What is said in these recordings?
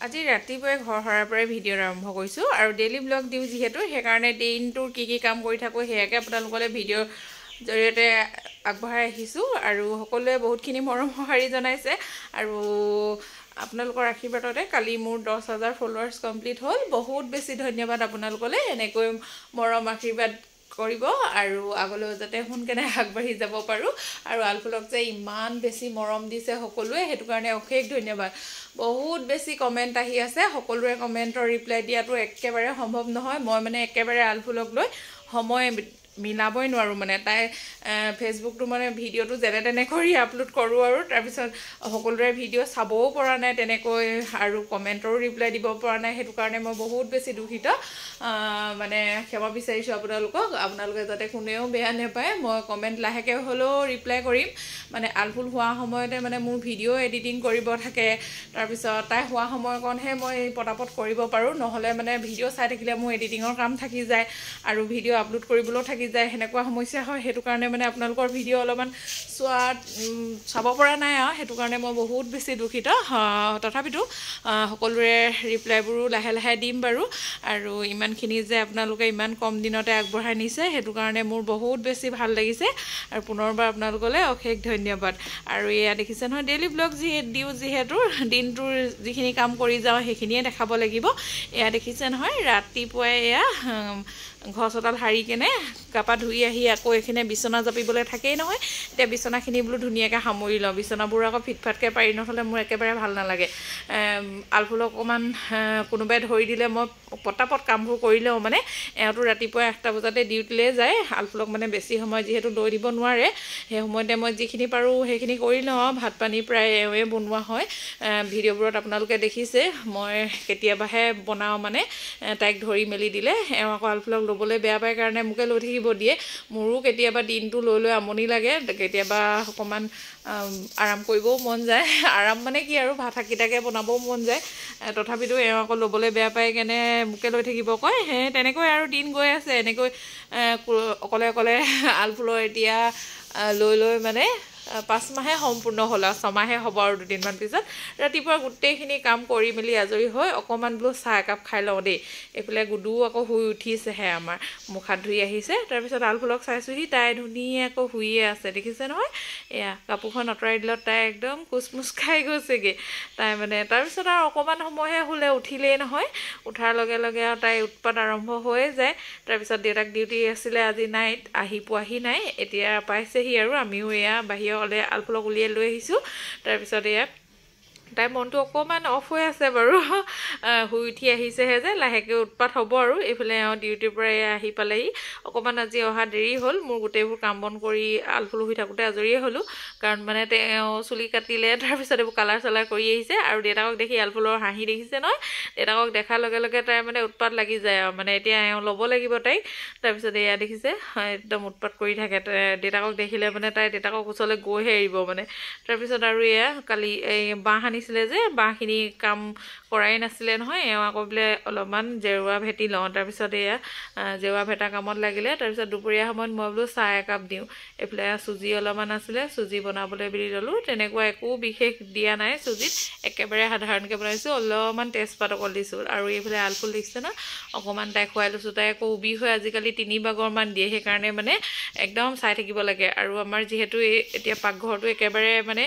আজি ৰাতিপুৱাই ঘৰ সৰাৰ পৰাই ভিডিঅ' আৰম্ভ কৰিছোঁ আৰু ডেইলি ব্লগ দিওঁ যিহেতু সেইকাৰণে দিনটোৰ কি কাম কৰি থাকোঁ সেয়াকে আপোনালোকলৈ ভিডিঅ'ৰ জৰিয়তে আগবঢ়াই আহিছোঁ আৰু সকলোৱে বহুতখিনি মৰম সঁহাৰি জনাইছে আৰু আপোনালোকৰ আশীৰ্বাদতে কালি মোৰ 10,000 ফলোৱাৰ্ছ কমপ্লিট হ'ল। বহুত বেছি ধন্যবাদ আপোনালোকলৈ এনেকৈ মৰম আশীৰ্বাদ কৰিব আৰু আগলৈ যাতে সোনকালে আগবাঢ়ি যাব পাৰোঁ আৰু আলফুলক যে ইমান বেছি মৰম দিছে সকলোৱে সেইটো কাৰণে অশেষ ধন্যবাদ। বহুত বেছি কমেণ্ট আহি আছে, সকলোৰে কমেণ্টৰ ৰিপ্লাই দিয়াটো একেবাৰে সম্ভৱ নহয়। মই মানে একেবাৰে আলফুলক লৈ সময় মিলাবই নোৱাৰোঁ মানে তাই ফেচবুকটো মানে ভিডিঅ'টো যেনে তেনে কৰি আপলোড কৰোঁ আৰু তাৰপিছত সকলোৰে ভিডিঅ' চাবও পৰা নাই তেনেকৈ আৰু কমেণ্টৰো ৰিপ্লাই দিব পৰা নাই। সেইটো কাৰণে মই বহুত বেছি দুখিত, মানে ক্ষমা বিচাৰিছোঁ আপোনালোকে যাতে কোনেও বেয়া নাপায়। মই কমেণ্ট লাহেকৈ হ'লেও ৰিপ্লাই কৰিম। মানে আলফুল হোৱা সময়তে মানে মোৰ ভিডিঅ' এডিটিং কৰিব থাকে, তাৰপিছত তাই হোৱা সময়কণহে মই পটাপট কৰিব পাৰোঁ, নহ'লে মানে ভিডিঅ' চাই থাকিলে মোৰ এডিটিঙৰ কাম থাকি যায় আৰু ভিডিঅ' আপলোড কৰিবলৈও থাকি যায়, সেনেকুৱা সমস্যা হয়। সেইটো কাৰণে মানে আপোনালোকৰ ভিডিঅ' অলপমান চাব পৰা নাই আৰু সেইটো কাৰণে মই বহুত বেছি দুখিত। তথাপিতো সকলোৰে ৰিপ্লাইবোৰো লাহে লাহে দিম বাৰু আৰু ইমানখিনি যে আপোনালোকে ইমান কম দিনতে আগবঢ়াই নিছে সেইটো কাৰণে মোৰ বহুত বেছি ভাল লাগিছে আৰু পুনৰবাৰ আপোনালোকলৈ অশেষ ধন্যবাদ। আৰু এয়া দেখিছে নহয় ডেইলি ব্লগ দিওঁ যিহেতু দিনটোৰ যিখিনি কাম কৰি যাওঁ সেইখিনিয়ে দেখাব লাগিব। এয়া দেখিছে নহয় ৰাতিপুৱাই এয়া ঘৰ চোতাল সাৰি কেনে গা পা ধুই আহি আকৌ এইখিনি বিচনা জাপিবলৈ থাকেই নহয়, এতিয়া বিচনাখিনি বোলো ধুনীয়াকৈ সামৰি লওঁ। বিচনাবোৰ আকৌ ফিটফাটকৈ পাৰি নথ'লে মোৰ একেবাৰে ভাল নালাগে। আলফুলক অকণমান কোনোবাই ধৰি দিলে মই পটাপট কামবোৰ কৰি লওঁ। মানে এওঁতো ৰাতিপুৱা 8টা বজাতে ডিউটিলৈ যায়, আলফুলক মানে বেছি সময় যিহেতু লৈ দিব নোৱাৰে, সেই সময়তে মই যিখিনি পাৰোঁ সেইখিনি কৰি লওঁ। ভাত পানী প্ৰায় এওঁৱে বনোৱা হয়। ভিডিঅ'বোৰত আপোনালোকে দেখিছে মই কেতিয়াবাহে বনাওঁ, মানে তাইক ধৰি মেলি দিলে। এওঁ আকৌ আলফুলক ল'বলৈ বেয়া পায় কাৰণে মোকে লৈ থাকিব দিয়ে। মোৰো কেতিয়াবা দিনটো লৈ আমনি লাগে, কেতিয়াবা অকণমান আৰাম কৰিবও মন যায়। আৰাম মানে কি আৰু ভাত শাককেইটাকে বনাবও মন যায়, তথাপিতো এওঁ আকৌ ল'বলৈ বেয়া পায় কেনে মোকে লৈ থাকিব কয়। সেই তেনেকৈ আৰু দিন গৈ আছে এনেকৈ অকলে অকলে আলফুলৰ এতিয়া লৈ মানে 5 মাহে সম্পূৰ্ণ হ'ল আৰু 6 মাহে হ'ব আৰু দুদিনমান পিছত। ৰাতিপুৱা গোটেইখিনি কাম কৰি মেলি আজৰি হৈ অকণমান বোলো চাহ একাপ খাই লওঁ দেই। এইফালে গুডু আকৌ শুই উঠিছেহে, আমাৰ মুখ হাত ধুই আহিছে। তাৰপিছত আলফুলক চাইছোঁহি, তাই ধুনীয়াকৈ শুইয়ে আছে দেখিছে নহয়। এয়া কাপোৰখন আঁতৰাই দিলত তাই একদম কোচমোচ খাই গৈছেগৈ তাই মানে। তাৰপিছত আৰু অকণমান সময়হে শুলে, উঠিলেই নহয়। উঠাৰ লগে লগে আৰু তাই উৎপাত আৰম্ভ হৈয়ে যায়। তাৰপিছত দেউতাক ডিউটি আছিলে আজি নাইট, পোৱাহি নাই, এতিয়া পাইছেহি আৰু আমিও এয়া বাহিৰলৈ আলফুলক উলিয়াই লৈ আহিছোঁ। তাৰপিছত এয়া তাইৰ মনটো অকণমান অফ হৈ আছে বাৰু, শুই উঠি আহিছেহে যে লাহেকৈ উৎপাত হ'ব আৰু। এইফালে ডিউটিৰ পৰা আহি পালেহি। অকণমান আজি অহা দেৰি হ'ল, মোৰ গোটেইবোৰ কাম বন কৰি আলফুল শুই থাকোঁতে আজৰিয়ে হ'লোঁ, কাৰণ মানে তেওঁ চুলি কাটিলে, তাৰপিছত এইবোৰ কালাৰ চালাৰ কৰি আহিছে। আৰু দেউতাকক দেখি আলফুলৰ হাঁহি দেখিছে নহয়, দেউতাকক দেখাৰ লগে লগে তাই মানে উৎপাত লাগি যায় আৰু মানে এতিয়া এওঁ ল'ব লাগিব তাইক। তাৰপিছত এয়া দেখিছে একদম উৎপাত কৰি থাকে, দেউতাকক দেখিলে মানে তাই দেউতাকক ওচৰলৈ গৈহে এৰিব মানে। তাৰপিছত আৰু এয়া কালি এই বাঁহ আনিছিলে যে, বাঁহখিনি কাম কৰাই নাছিলে নহয়, এওঁ আকৌ বোলে অলপমান জেৰুৱা ভেটি লওঁ। তাৰপিছত এয়া জেৰুৱা ভেটা কামত লাগিলে। তাৰপিছত দুপৰীয়া সময়ত মই বোলো চাহ একাপ দিওঁ। এইফালে চুজি অলপমান আছিলে, চুজি বনাবলৈ বুলি ল'লোঁ। তেনেকুৱা একো বিশেষ দিয়া নাই চুজিত, একেবাৰে সাধাৰণকৈ বনাইছোঁ, অলপমান তেজপাত অকল দিছোঁ। আৰু এইফালে আলফুল দেখিছে ন, অকণমান তাই খুৱাই লৈছোঁ। তাই আকৌ উবি হৈ আজিকালি 3 বাগৰমান দিয়ে, সেইকাৰণে মানে একদম চাই থাকিব লাগে। আৰু আমাৰ যিহেতু এতিয়া পাকঘৰটো একেবাৰে মানে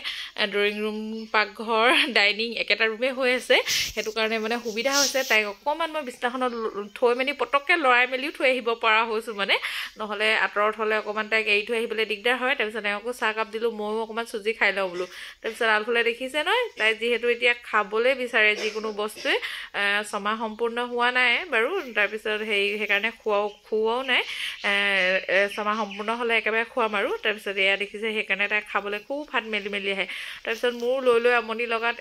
ড্ৰয়িং ৰুম পাকঘৰ ডাইনিং একেটা ৰুমেই হৈ আছে, সেইটো কাৰণে মানে সুবিধা হৈছে। তাইক অকণমান মই বিছনাখনত থৈ মেলি পটককৈ লৰাই মেলিও থৈ আহিব পৰা হৈছোঁ, মানে নহ'লে আঁতৰত হ'লে অকণমান তাইক এৰি থৈ আহিবলৈ দিগদাৰ হয়। তাৰপিছত এওঁকো চাহকাপ দিলোঁ, ময়ো অকণমান চুজি খাই লওঁ বোলো। তাৰপিছত আলফুলে দেখিছে নহয়, তাই যিহেতু এতিয়া খাবলৈ বিচাৰে যিকোনো বস্তুৱে, 6 মাহ সম্পূৰ্ণ হোৱা নাই বাৰু। তাৰপিছত সেইকাৰণে খুওৱাও নাই, 6 মাহ সম্পূৰ্ণ হ'লে একেবাৰে খুৱাম আৰু। তাৰপিছত এয়া দেখিছে সেইকাৰণে তাই খাবলৈ খুব হাত মেলি আহে। তাৰপিছত মোৰ লৈ আমনি লগাত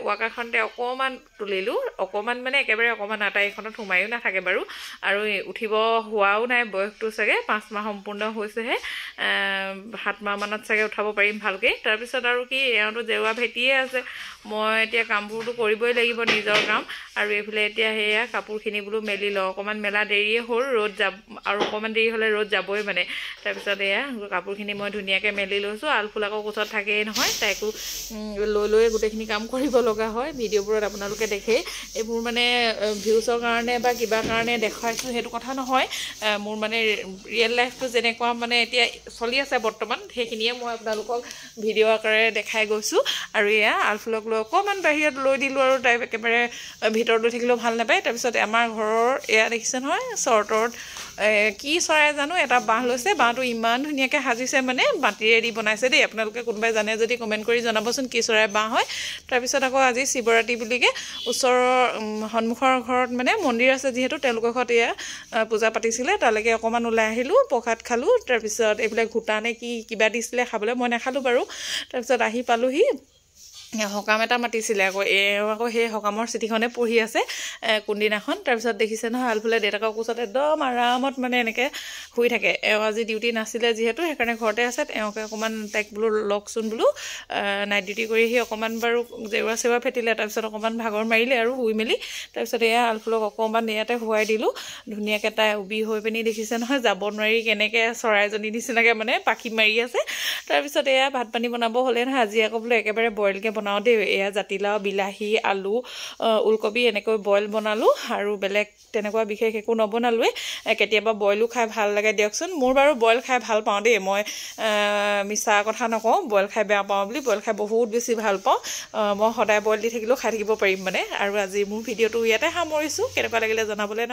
ৱাকাৰখনতে অকণমান তুলিলোঁ, অকণমান মানে একেবাৰে অকণমান তাই এইখনত সোমায়ো নাথাকে বাৰু। আৰু উঠিব হোৱাও নাই, বয়সটো চাগে 5 মাহ সম্পূৰ্ণ হৈছেহে, 7 মাহমানত চাগে উঠাব পাৰিম ভালকৈ। তাৰপিছত আৰু কি এওঁতো জেৰুৱা ভেটিয়ে আছে, মই এতিয়া কামবোৰতো কৰিবই লাগিব নিজৰ কাম। আৰু এইফালে এতিয়া সেয়া কাপোৰখিনি বোলো মেলি লওঁ, অকণমান মেলা দেৰিয়ে হ'ল, ৰ'দ আৰু অকণমান দেৰি হ'লে ৰ'দ যাবই মানে। তাৰপিছত এয়া কাপোৰখিনি মই ধুনীয়াকৈ মেলি লৈছোঁ। আলফুল আকৌ কোচত থাকেই নহয়, তাইকো লৈ গোটেইখিনি কাম কৰিব লগা হয়। ভিডিঅ'বোৰত আপোনালোকে দেখেই এইবোৰ মানে ভিউজৰ কাৰণে বা কিবা কাৰণে দেখাইছোঁ সেইটো কথা নহয় মোৰ মানে ৰিয়েল লাইফটো যেনেকুৱা মানে এতিয়া চলি আছে বৰ্তমান সেইখিনিয়ে মই আপোনালোকক ভিডিঅ' আকাৰে দেখাই গৈছোঁ আৰু এয়া আলফুলক লৈ অকণমান বাহিৰত লৈ দিলোঁ আৰু তাই একেবাৰে ভিতৰত লৈ থাকিলেও ভাল নাপায় তাৰপিছত আমাৰ ঘৰৰ এয়া দেখিছে নহয় চৰ্টত কি চৰাই জানো এটা বাঁহ লৈছে বাঁহটো ইমান ধুনীয়াকৈ সাজিছে মানে মাটিৰে দি বনাইছে দেই আপোনালোকে কোনোবাই জানে যদি কমেণ্ট কৰি জনাবচোন কি চৰাই বাঁহ হয় তাৰপিছত আকৌ আজি শিৱৰাত্ৰি বুলিকে ওচৰৰ সন্মুখৰ ঘৰত মানে মন্দিৰ আছে যিহেতু তেওঁলোকৰ ঘৰত এয়া পূজা পাতিছিলে তালৈকে অকণমান ওলাই আহিলোঁ প্ৰসাদ খালোঁ তাৰপিছত এইবিলাক ঘোটা নে কি কিবা দিছিলে খাবলৈ মই নাখালোঁ বাৰু তাৰপিছত আহি পালোঁহি সকাম এটা মাতিছিলে আকৌ সেই সকামৰ চিঠিখনে পঢ়ি আছে কোনদিনাখন তাৰপিছত দেখিছে নহয় আলফুলে দেউতাকৰ কোচত একদম আৰামত মানে এনেকৈ শুই থাকে আজি ডিউটি নাছিলে যিহেতু সেইকাৰণে ঘৰতে আছে এওঁকে অকণমান তাইক বোলো লগচোন বোলো নাইট ডিউটি কৰি আহি অকণমান বাৰু জেওৰা চেওৰা ফেটিলে তাৰপিছত অকণমান ভাগৰ মাৰিলে আৰু শুই মেলি তাৰপিছত এয়া আলফুলক অকণমান ইয়াতে শুৱাই দিলোঁ ধুনীয়াকৈ তাই উবি হৈ পিনি দেখিছে নহয় যাব নোৱাৰি কেনেকৈ চৰাইজনী নিচিনাকৈ মানে পাখি মাৰি আছে তাৰপিছত এয়া ভাত পানী বনাব হ'লে নহয় আজি আকৌ বোলো একেবাৰে বইলকৈ বনাওঁ দেই এয়া জাতিলাও বিলাহী আলু ওলকবি এনেকৈ বইল বনালোঁ আৰু বেলেগ তেনেকুৱা বিশেষ একো নবনালোৱে কেতিয়াবা বইলো খাই ভাল লাগে দিয়কচোন মোৰ বাৰু বইল খাই ভাল পাওঁ দেই মই মিছা কথা নকওঁ বইল খাই বেয়া পাওঁ বুলি বইল খাই বহুত বেছি ভাল পাওঁ মই সদায় বইল দি থাকিলেও খাই থাকিব পাৰিম মানে আৰু আজি মোৰ ভিডিঅ'টো ইয়াতে সামৰিছোঁ কেনেকুৱা লাগিলে জনাবলৈ